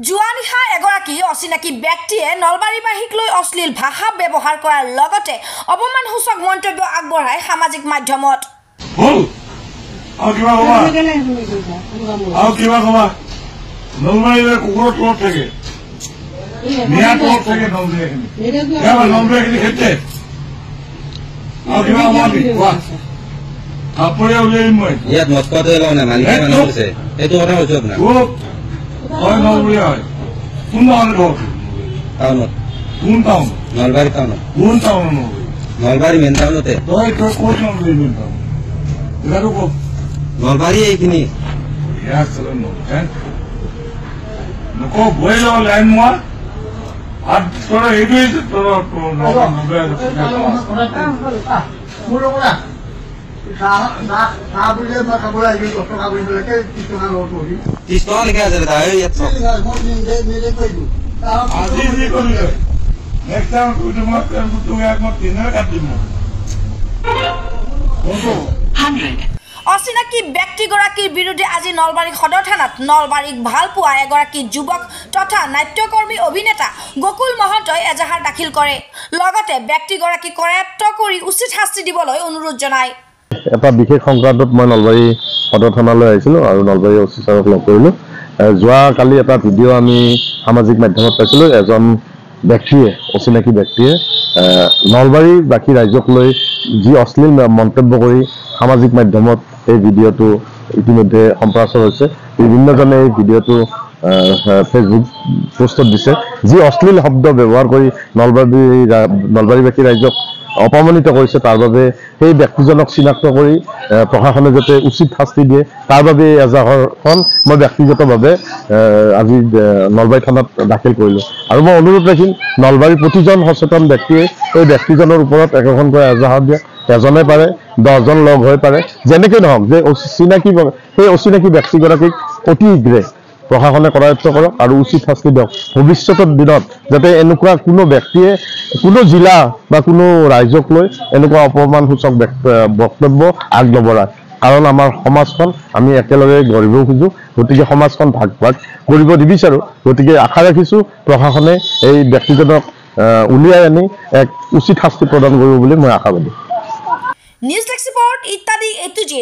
জুৱানিহা এগৰাকী অচিনাকি ব্যক্তিয়ে নলবাৰীবাসীক লৈ অশ্লীল ভাষা ব্যৱহাৰ কৰাৰ লগতে অপমানসূচক মন্তব্য আগবঢ়ায় সামাজিক মাধ্যমত। নলবাৰী মেইন টাউনতে নলবাৰী এইখিনি অচিনাকি ব্যক্তিগৰাকীৰ বিৰুদ্ধে আজি নলবাৰী সদৰ থানাত নলবাৰীক ভাল পোৱা এগৰাকী যুৱক তথা নাট্যকৰ্মী অভিনেতা গকুল মহন্তই এজাহাৰ দাখিল কৰে। লগতে ব্যক্তিগৰাকী কৰায়ত্ব কৰি উচিত শাস্তি দিবলৈ অনুৰোধ জনায়। এটা বিশেষ সংক্ৰান্তত মই নলবাৰী সদৰ থানালৈ আহিছিলোঁ আৰু নলবাৰী অচি ছাৰক লগ কৰিলোঁ। যোৱাকালি এটা ভিডিঅ' আমি সামাজিক মাধ্যমত পাইছিলোঁ। এজন ব্যক্তিয়ে অচিনাকি ব্যক্তিয়ে নলবাৰীবাসী ৰাইজক লৈ যি অশ্লীল মন্তব্য কৰি সামাজিক মাধ্যমত এই ভিডিঅ'টো ইতিমধ্যে সম্প্ৰচাৰ হৈছে। বিভিন্নজনে এই ভিডিঅ'টো ফেচবুক পোষ্টত দিছে। যি অশ্লীল শব্দ ব্যৱহাৰ কৰি নলবাৰীবাসী ৰাইজক অপমানিত কৰিছে, তাৰ বাবে সেই ব্যক্তিজনক চিনাক্ত কৰি প্ৰশাসনে যাতে উচিত শাস্তি দিয়ে, তাৰ বাবে এই এজাহাৰখন মই ব্যক্তিগতভাৱে আজি নলবাৰী থানাত দাখিল কৰিলোঁ। আৰু মই অনুৰোধ ৰাখিম, নলবাৰীৰ প্ৰতিজন সচেতন ব্যক্তিয়ে এই ব্যক্তিজনৰ ওপৰত একোখনকৈ এজাহাৰ দিয়ে। এজনে পাৰে 10জন লগ হৈ পাৰে, যেনেকৈ নহওক, যে সেই অচিনাকি ব্যক্তিগৰাকীক অতি শীঘ্ৰে প্ৰশাসনে কৰায়ত্ব কৰক আৰু উচিত শাস্তি দিয়ক। ভৱিষ্যতৰ দিনত যাতে এনেকুৱা কোনো ব্যক্তিয়ে কোনো জিলা বা কোনো ৰাইজক লৈ এনেকুৱা অপমানসূচক বক্তব্য আগনবঢ়ায়। কাৰণ আমাৰ সমাজখন আমি একেলগে গঢ়িব খোজোঁ, গতিকে সমাজখন ভাগ ভাগ কৰিব নিবিচাৰোঁ। গতিকে আশা ৰাখিছোঁ প্ৰশাসনে এই ব্যক্তিজনক উলিয়াই আনি এক উচিত শাস্তি প্ৰদান কৰিব বুলি মই আশাবাদী। নিউজ ডেস্ক ৰিপৰ্ট ইত্যাদি A to Z।